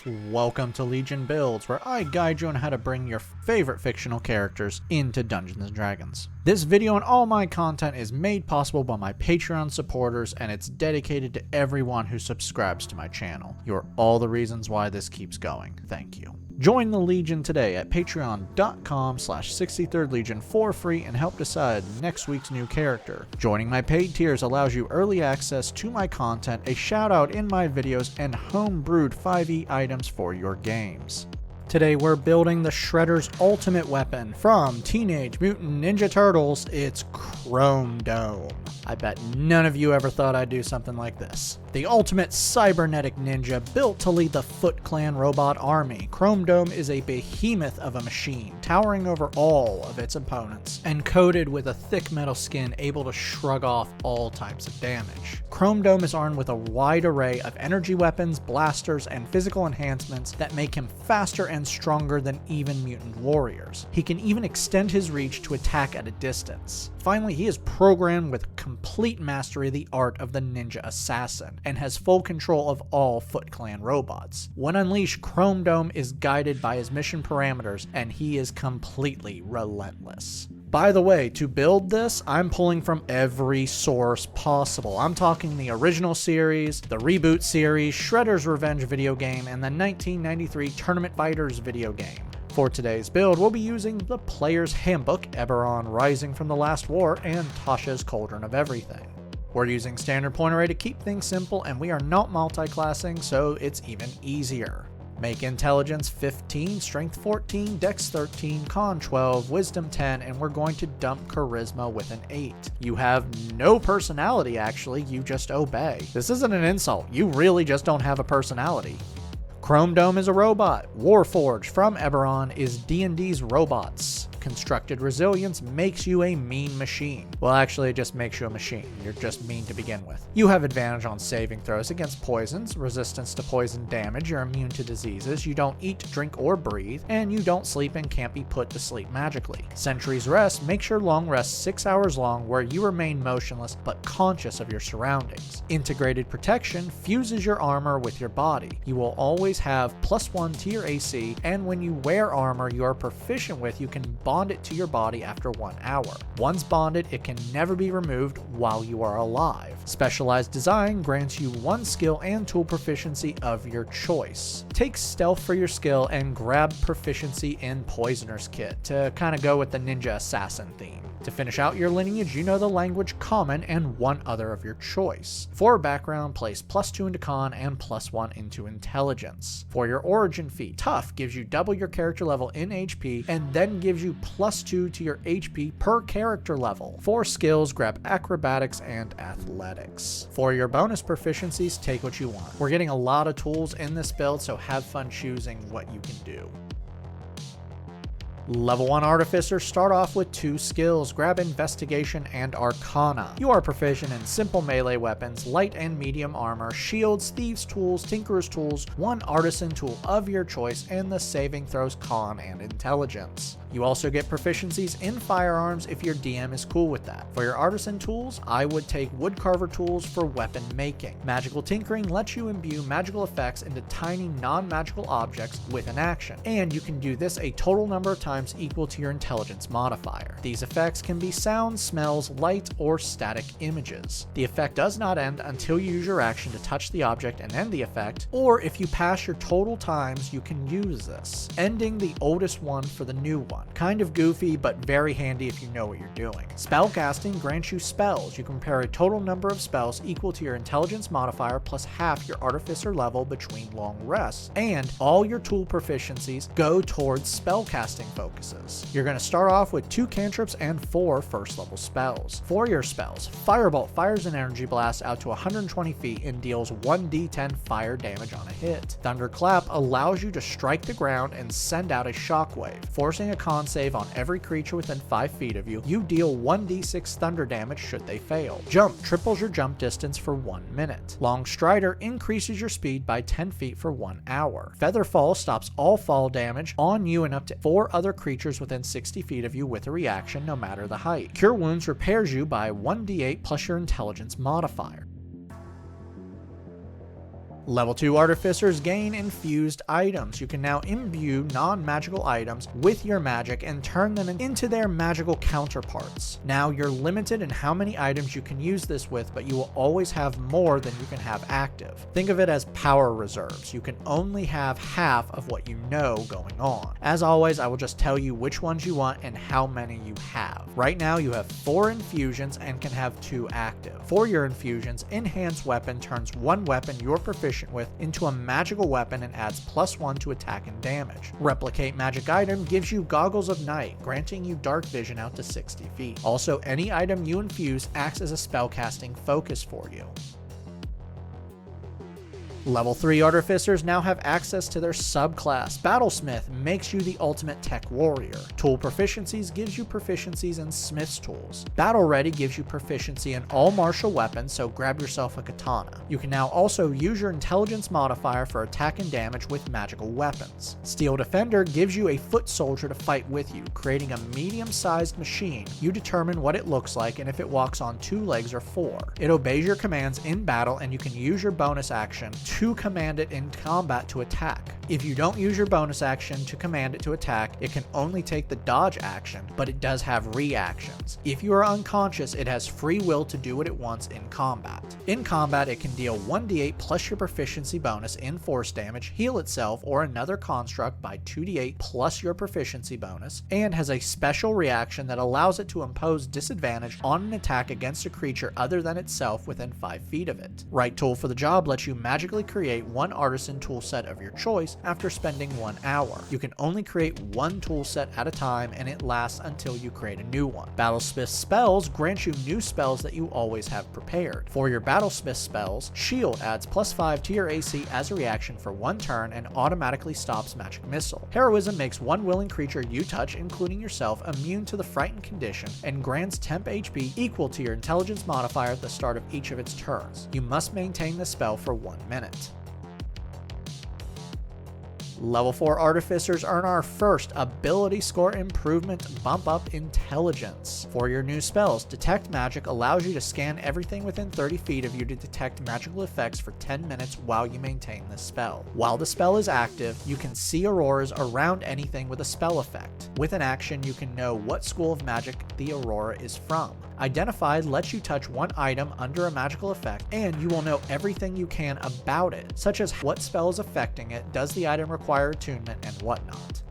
Welcome to Legion Builds, where I guide you on how to bring your favorite fictional characters into Dungeons & Dragons. This video and all my content is made possible by my Patreon supporters, and it's dedicated to everyone who subscribes to my channel. You're all the reasons why this keeps going. Thank you. Join the Legion today at patreon.com/63rdlegion for free and help decide next week's new character. Joining my paid tiers allows you early access to my content, a shout out in my videos, and home-brewed 5e items for your games. Today we're building the Shredder's ultimate weapon from Teenage Mutant Ninja Turtles. It's Chromedome. I bet none of you ever thought I'd do something like this. The ultimate cybernetic ninja built to lead the Foot Clan robot army, Chromedome is a behemoth of a machine, towering over all of its opponents, and coated with a thick metal skin able to shrug off all types of damage. Chromedome is armed with a wide array of energy weapons, blasters, and physical enhancements that make him faster and stronger than even mutant warriors. He can even extend his reach to attack at a distance. Finally, he is programmed with complete mastery of the art of the ninja assassin, and has full control of all Foot Clan robots. When unleashed, Chromedome is guided by his mission parameters, and he is completely relentless. By the way, to build this, I'm pulling from every source possible. I'm talking the original series, the reboot series, Shredder's Revenge video game, and the 1993 Tournament Fighters video game. For today's build, we'll be using the Player's Handbook, Eberron Rising from the Last War, and Tasha's Cauldron of Everything. We're using standard point array to keep things simple, and we are not multi-classing, so it's even easier. Make Intelligence 15, Strength 14, Dex 13, Con 12, Wisdom 10, and we're going to dump Charisma with an 8. You have no personality actually, you just obey. This isn't an insult, you really just don't have a personality. Chromedome is a robot. Warforged from Eberron is D&D's robots. Constructed Resilience makes you a mean machine. Well, actually, it just makes you a machine. You're just mean to begin with. You have advantage on saving throws against poisons, resistance to poison damage, you're immune to diseases, you don't eat, drink, or breathe, and you don't sleep and can't be put to sleep magically. Sentry's Rest makes your long rest 6 hours long where you remain motionless but conscious of your surroundings. Integrated Protection fuses your armor with your body. You will always have +1 to your AC, and when you wear armor you are proficient with, you can bond it to your body after 1 hour. Once bonded, it can never be removed while you are alive. Specialized Design grants you 1 skill and tool proficiency of your choice. Take Stealth for your skill and grab proficiency in Poisoner's Kit to kind of go with the ninja assassin theme. To finish out your lineage, you know the language Common and 1 other of your choice. For background, place +2 into Con and +1 into Intelligence. For your origin feat, Tough gives you double your character level in HP and then gives you +2 to your HP per character level. For skills, grab Acrobatics and Athletics. For your bonus proficiencies, take what you want. We're getting a lot of tools in this build, so have fun choosing what you can do. Level 1 Artificers start off with 2 skills, grab Investigation and Arcana. You are proficient in simple melee weapons, light and medium armor, shields, thieves' tools, tinkerer's tools, 1 artisan tool of your choice, and the saving throws Con and Intelligence. You also get proficiencies in firearms if your DM is cool with that. For your artisan tools, I would take woodcarver tools for weapon making. Magical Tinkering lets you imbue magical effects into tiny non-magical objects with an action, and you can do this a total number of times equal to your intelligence modifier. These effects can be sounds, smells, light, or static images. The effect does not end until you use your action to touch the object and end the effect, or if you pass your total times, you can use this, ending the oldest one for the new one. Kind of goofy, but very handy if you know what you're doing. Spellcasting grants you spells. You compare a total number of spells equal to your intelligence modifier plus half your artificer level between long rests, and all your tool proficiencies go towards spellcasting focuses. You're going to start off with 2 cantrips and 4 first level spells. For your spells, Firebolt fires an energy blast out to 120 feet and deals 1d10 fire damage on a hit. Thunderclap allows you to strike the ground and send out a shockwave, forcing a con save on every creature within 5 feet of you. You deal 1d6 thunder damage should they fail. Jump triples your jump distance for 1 minute. Long Strider increases your speed by 10 feet for 1 hour. Featherfall stops all fall damage on you and up to 4 other creatures within 60 feet of you with a reaction no matter the height. Cure Wounds repairs you by 1d8 plus your intelligence modifier. Level 2 Artificers gain infused items. You can now imbue non-magical items with your magic and turn them into their magical counterparts. Now you're limited in how many items you can use this with, but you will always have more than you can have active. Think of it as power reserves. You can only have half of what you know going on. As always, I will just tell you which ones you want and how many you have. Right now you have 4 infusions and can have 2 active. For your infusions, Enhanced Weapon turns one weapon you're proficient with into a magical weapon and adds +1 to attack and damage. Replicate Magic Item gives you Goggles of Night, granting you dark vision out to 60 feet. Also, any item you infuse acts as a spellcasting focus for you. Level 3 Artificers now have access to their subclass. Battlesmith makes you the ultimate tech warrior. Tool Proficiencies gives you proficiencies in Smith's tools. Battle Ready gives you proficiency in all martial weapons, so grab yourself a katana. You can now also use your intelligence modifier for attack and damage with magical weapons. Steel Defender gives you a foot soldier to fight with you, creating a medium-sized machine. You determine what it looks like and if it walks on 2 legs or 4. It obeys your commands in battle, and you can use your bonus action to command it in combat to attack. If you don't use your bonus action to command it to attack, it can only take the dodge action, but it does have reactions. If you are unconscious, it has free will to do what it wants in combat. In combat, it can deal 1d8 plus your proficiency bonus in force damage, heal itself or another construct by 2d8 plus your proficiency bonus, and has a special reaction that allows it to impose disadvantage on an attack against a creature other than itself within 5 feet of it. Right tool for the job lets you magically create one artisan tool set of your choice after spending 1 hour. You can only create one tool set at a time, and it lasts until you create a new one. Battlesmith spells grant you new spells that you always have prepared. For your Battlesmith spells, Shield adds +5 to your AC as a reaction for 1 turn and automatically stops magic missile. Heroism makes one willing creature you touch, including yourself, immune to the frightened condition and grants temp HP equal to your intelligence modifier at the start of each of its turns. You must maintain the spell for 1 minute. Level 4 Artificers earn our first ability score improvement, Bump Up Intelligence. For your new spells, Detect Magic allows you to scan everything within 30 feet of you to detect magical effects for 10 minutes while you maintain the spell. While the spell is active, you can see auroras around anything with a spell effect. With an action, you can know what school of magic the aurora is from. Identified lets you touch one item under a magical effect, and you will know everything you can about it, such as what spell is affecting it, does the item require attunement, and whatnot.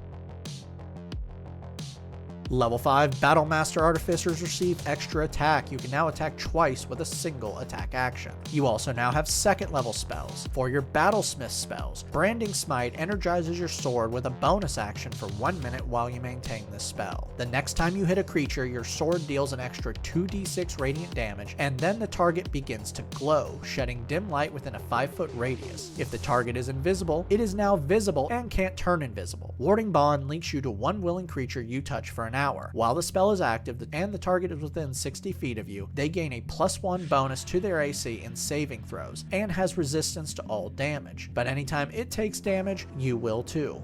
Level 5 Battlemaster Artificers receive extra attack. You can now attack twice with a single attack action. You also now have second level spells. For your Battlesmith spells, Branding Smite energizes your sword with a bonus action for 1 minute while you maintain this spell. The next time you hit a creature, your sword deals an extra 2d6 radiant damage, and then the target begins to glow, shedding dim light within a 5-foot radius. If the target is invisible, it is now visible and can't turn invisible. Warding Bond links you to one willing creature you touch for an hour. While the spell is active and the target is within 60 feet of you, they gain a +1 bonus to their AC in saving throws, and has resistance to all damage. But anytime it takes damage, you will too.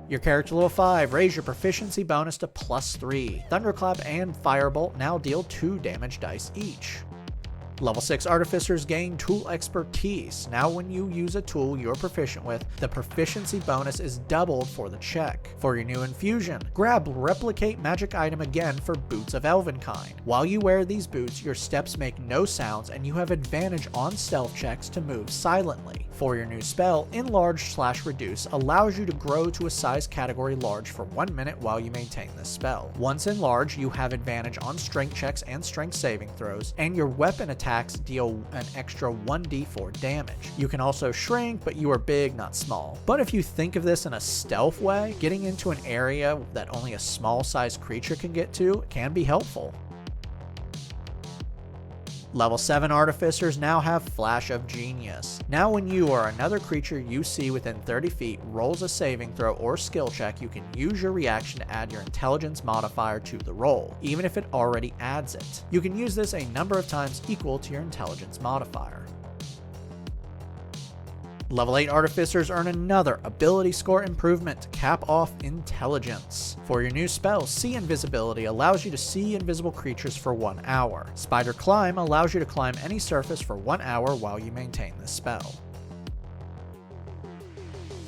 Your character level 5, raise your proficiency bonus to +3. Thunderclap and Firebolt now deal 2 damage dice each. Level 6 Artificers gain Tool Expertise. Now when you use a tool you're proficient with, the proficiency bonus is doubled for the check. For your new infusion, grab Replicate Magic Item again for Boots of Elvenkind. While you wear these boots, your steps make no sounds and you have advantage on stealth checks to move silently. For your new spell, Enlarge/Reduce allows you to grow to a size category large for 1 minute while you maintain this spell. Once enlarged, you have advantage on strength checks and strength saving throws, and your weapon attacks deal an extra 1d4 damage. You can also shrink, but you are big, not small. But if you think of this in a stealth way, getting into an area that only a small sized creature can get to can be helpful. Level 7 Artificers now have Flash of Genius. Now when you or another creature you see within 30 feet rolls a saving throw or skill check, you can use your reaction to add your intelligence modifier to the roll, even if it already adds it. You can use this a number of times equal to your intelligence modifier. Level 8 Artificers earn another ability score improvement, Cap Off Intelligence. For your new spell, See Invisibility allows you to see invisible creatures for 1 hour. Spider Climb allows you to climb any surface for 1 hour while you maintain this spell.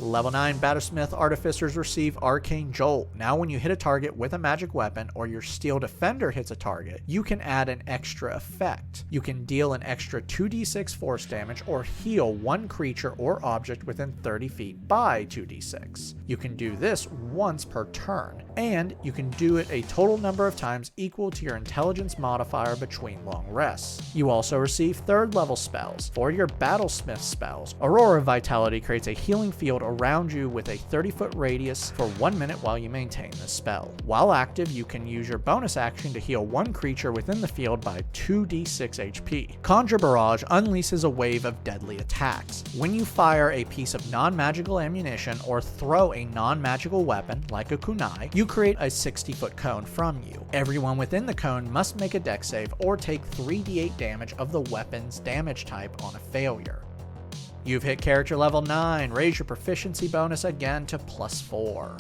Level 9 Battlesmith Artificers receive Arcane Jolt. Now when you hit a target with a magic weapon or your Steel Defender hits a target, you can add an extra effect. You can deal an extra 2d6 force damage or heal one creature or object within 30 feet by 2d6. You can do this once per turn, and you can do it a total number of times equal to your intelligence modifier between long rests. You also receive 3rd level spells. For your Battlesmith spells, Aurora Vitality creates a healing field around you with a 30-foot radius for 1 minute while you maintain this spell. While active, you can use your bonus action to heal one creature within the field by 2d6 HP. Conjure Barrage unleashes a wave of deadly attacks. When you fire a piece of non-magical ammunition or throw a non-magical weapon, like a kunai, you create a 60-foot cone from you. Everyone within the cone must make a dex save or take 3d8 damage of the weapon's damage type on a failure. You've hit character level 9, raise your proficiency bonus again to +4.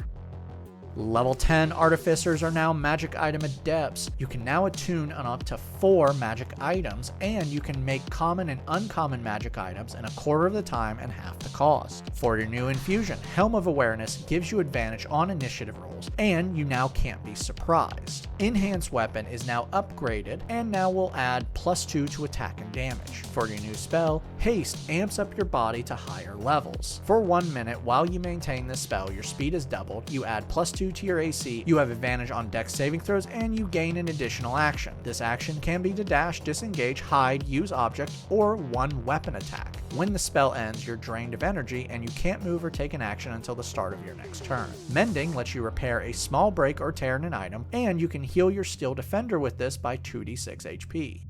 Level 10 Artificers are now Magic Item Adepts. You can now attune on up to 4 magic items, and you can make common and uncommon magic items in a quarter of the time and half the cost. For your new infusion, Helm of Awareness gives you advantage on initiative rolls, and you now can't be surprised. Enhanced Weapon is now upgraded, and now will add +2 to attack and damage. For your new spell, Haste amps up your body to higher levels. For 1 minute while you maintain this spell, your speed is doubled, you add +2 to your AC, you have advantage on dex saving throws, and you gain an additional action. This action can be to dash, disengage, hide, use object, or one weapon attack. When the spell ends, you're drained of energy and you can't move or take an action until the start of your next turn. Mending lets you repair a small break or tear in an item, and you can heal your Steel Defender with this by 2d6 HP.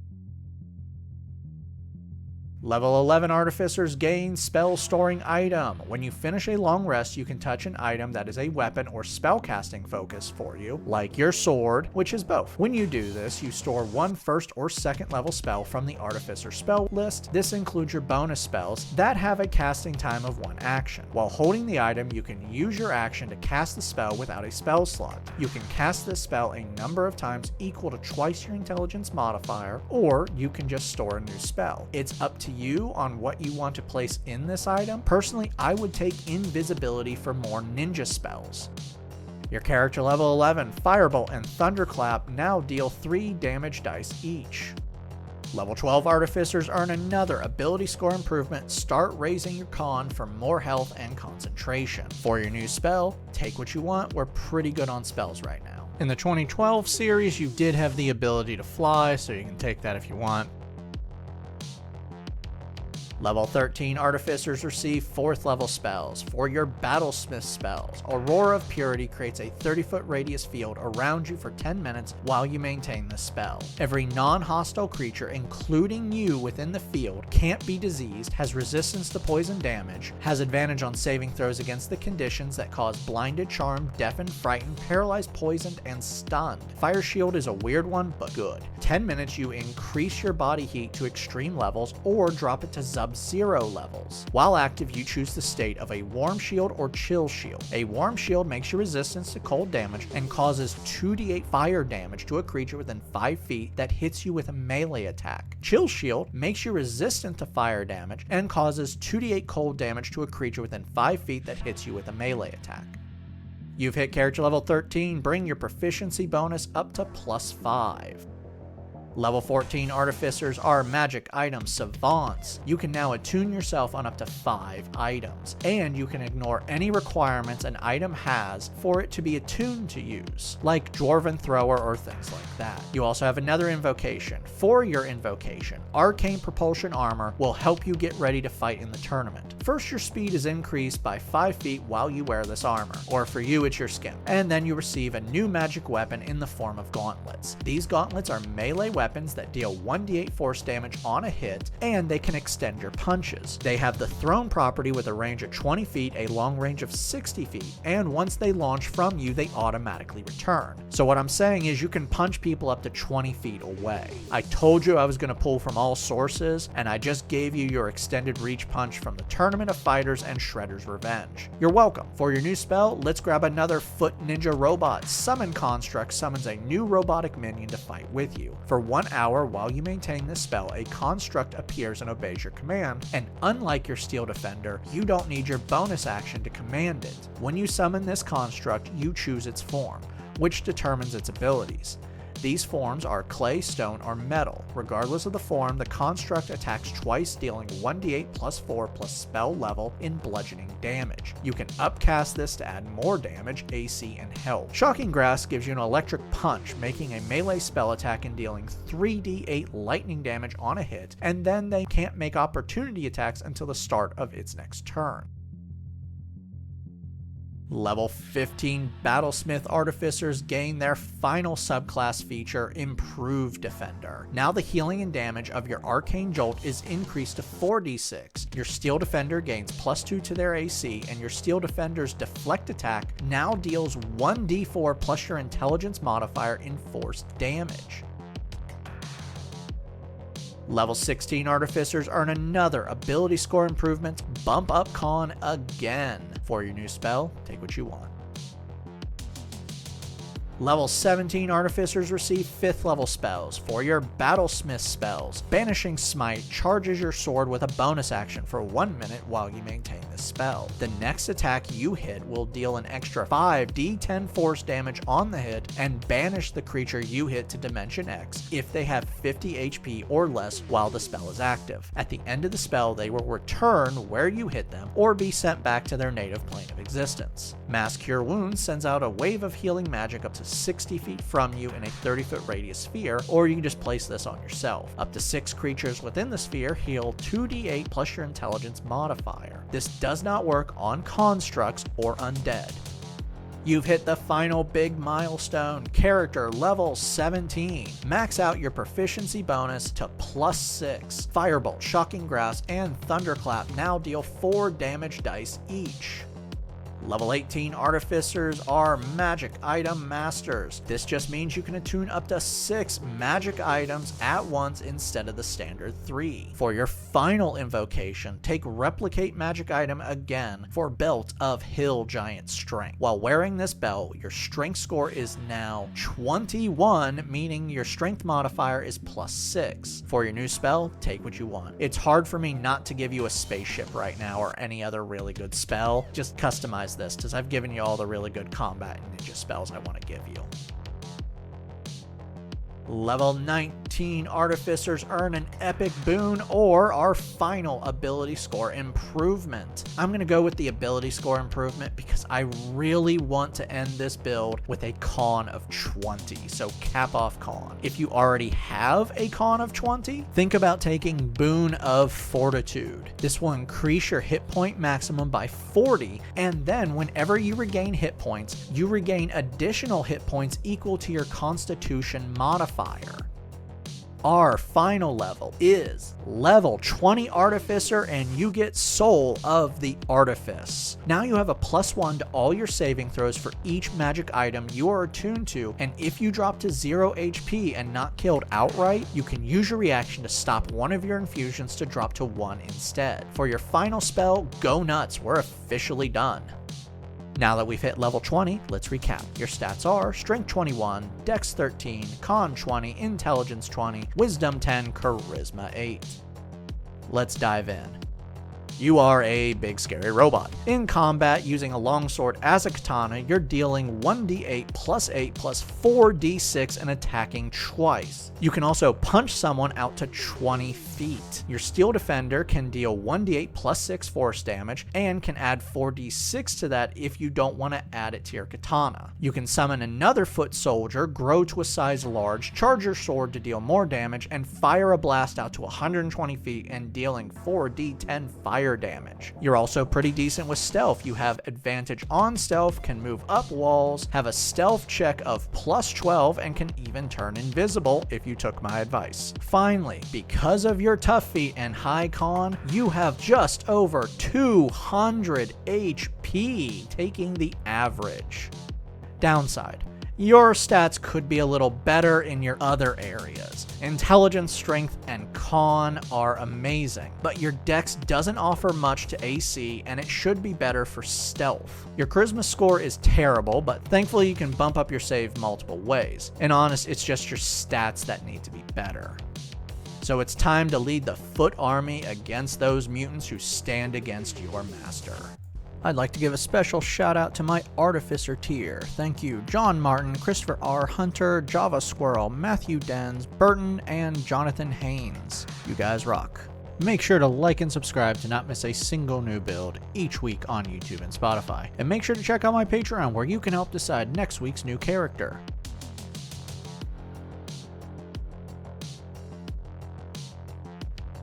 Level 11 Artificers gain Spell Storing Item. When you finish a long rest, you can touch an item that is a weapon or spellcasting focus for you, like your sword, which is both. When you do this, you store one 1st or 2nd level spell from the Artificer spell list. This includes your bonus spells that have a casting time of 1 action. While holding the item, you can use your action to cast the spell without a spell slot. You can cast this spell a number of times equal to twice your intelligence modifier, or you can just store a new spell. It's up to you on what you want to place in this item. Personally, I would take Invisibility for more ninja spells. Your character level 11, Firebolt and Thunderclap now deal 3 damage dice each. Level 12 Artificers earn another ability score improvement. Start raising your con for more health and concentration. For your new spell, Take What You Want. We're pretty good on spells right now. In the 2012 series, you did have the ability to fly, so you can take that if you want. Level 13 Artificers receive 4th level spells. For your Battlesmith spells, Aurora of Purity creates a 30-foot radius field around you for 10 minutes while you maintain the spell. Every non-hostile creature, including you within the field, can't be diseased, has resistance to poison damage, has advantage on saving throws against the conditions that cause blinded, charmed, deafened, frightened, paralyzed, poisoned, and stunned. Fire Shield is a weird one, but good. 10 minutes you increase your body heat to extreme levels or drop it to Sub-Zero levels. While active, you choose the state of a Warm Shield or Chill Shield. A Warm Shield makes you resistant to cold damage and causes 2d8 fire damage to a creature within 5 feet that hits you with a melee attack. Chill Shield makes you resistant to fire damage and causes 2d8 cold damage to a creature within 5 feet that hits you with a melee attack. You've hit character level 13, bring your proficiency bonus up to +5. Level 14 Artificers are Magic Item Savants. You can now attune yourself on up to 5 items, and you can ignore any requirements an item has for it to be attuned to use, like Dwarven Thrower or things like that. You also have another invocation. For your invocation, Arcane Propulsion Armor will help you get ready to fight in the tournament. First, your speed is increased by 5 feet while you wear this armor, or for you it's your skin, and then you receive a new magic weapon in the form of gauntlets. These gauntlets are melee weapons that deal 1d8 force damage on a hit, and they can extend your punches. They have the thrown property with a range of 20 feet, a long range of 60 feet, and once they launch from you, they automatically return. So what I'm saying is you can punch people up to 20 feet away. I told you I was going to pull from all sources, and I just gave you your extended reach punch from the Tournament of Fighters and Shredder's Revenge. You're welcome. For your new spell, let's grab another Foot Ninja Robot. Summon Construct summons a new robotic minion to fight with you. For 1 hour while you maintain this spell, a construct appears and obeys your command, and unlike your Steel Defender, you don't need your bonus action to command it. When you summon this construct, you choose its form, which determines its abilities. These forms are clay, stone, or metal. Regardless of the form, the construct attacks twice, dealing 1d8 plus 4 plus spell level in bludgeoning damage. You can upcast this to add more damage, AC, and health. Shocking Grasp gives you an electric punch, making a melee spell attack and dealing 3d8 lightning damage on a hit, and then they can't make opportunity attacks until the start of its next turn. Level 15 Battlesmith Artificers gain their final subclass feature, Improved Defender. Now the healing and damage of your Arcane Jolt is increased to 4d6. Your Steel Defender gains +2 to their AC, and your Steel Defender's Deflect attack now deals 1d4 plus your Intelligence modifier in force damage. Level 16 Artificers earn another ability score improvement, Bump Up Con again. For your new spell, take what you want. Level 17 Artificers receive 5th level spells. For your Battlesmith spells, Banishing Smite charges your sword with a bonus action for 1 minute while you maintain this spell. The next attack you hit will deal an extra 5d10 force damage on the hit and banish the creature you hit to Dimension X if they have 50 HP or less while the spell is active. At the end of the spell, they will return where you hit them or be sent back to their native plane of existence. Mass Cure Wounds sends out a wave of healing magic up to 60 feet from you in a 30-foot radius sphere, or you can just place this on yourself. Up to 6 creatures within the sphere heal 2d8 plus your Intelligence modifier. This does not work on constructs or undead. You've hit the final big milestone, character level 17. Max out your proficiency bonus to +6. Firebolt, Shocking Grasp, and Thunderclap now deal 4 damage dice each. Level 18 Artificers are Magic Item Masters. This just means you can attune up to 6 magic items at once instead of the standard 3. For your final invocation, take Replicate Magic Item again for Belt of Hill Giant Strength. While wearing this belt, your strength score is now 21, meaning your strength modifier is +6. For your new spell, take what you want. It's hard for me not to give you a spaceship right now or any other really good spell. Just customize this because I've given you all the really good combat and ninja spells I want to give you. Level 19 Artificers earn an epic boon or our final ability score improvement. I'm going to go with the ability score improvement because I really want to end this build with a con of 20, so cap off con. If you already have a con of 20, think about taking Boon of Fortitude. This will increase your hit point maximum by 40, and then whenever you regain hit points, you regain additional hit points equal to your Constitution modifier. Our final level is level 20 Artificer, and you get Soul of the Artifice. Now you have a +1 to all your saving throws for each magic item you are attuned to, and if you drop to 0 HP and not killed outright, you can use your reaction to stop one of your infusions to drop to 1 instead. For your final spell, Go Nuts, we're officially done. Now that we've hit level 20, let's recap. Your stats are Strength 21, Dex 13, Con 20, Intelligence 20, Wisdom 10, Charisma 8. Let's dive in. You are a big scary robot. In combat, using a longsword as a katana, you're dealing 1d8 plus 8 plus 4d6 and attacking twice. You can also punch someone out to 20 feet. Your Steel Defender can deal 1d8 plus 6 force damage and can add 4d6 to that if you don't want to add it to your katana. You can summon another foot soldier, grow to a size large, charge your sword to deal more damage, and fire a blast out to 120 feet and dealing 4d10 fire damage. You're also pretty decent with stealth. You have advantage on stealth, can move up walls, have a stealth check of +12, and can even turn invisible if you took my advice. Finally, because of your tough feat and high con, you have just over 200 HP, taking the average. Downside: your stats could be a little better in your other areas. Intelligence, strength, and con are amazing, but your dex doesn't offer much to AC, and it should be better for stealth. Your charisma score is terrible, but thankfully you can bump up your save multiple ways. And honest, it's just your stats that need to be better. So it's time to lead the foot army against those mutants who stand against your master. I'd like to give a special shout out to my Artificer tier. Thank you, John Martin, Christopher R. Hunter, Java Squirrel, Matthew Dens, Burton, and Jonathan Haynes. You guys rock. Make sure to like and subscribe to not miss a single new build each week on YouTube and Spotify. And make sure to check out my Patreon where you can help decide next week's new character.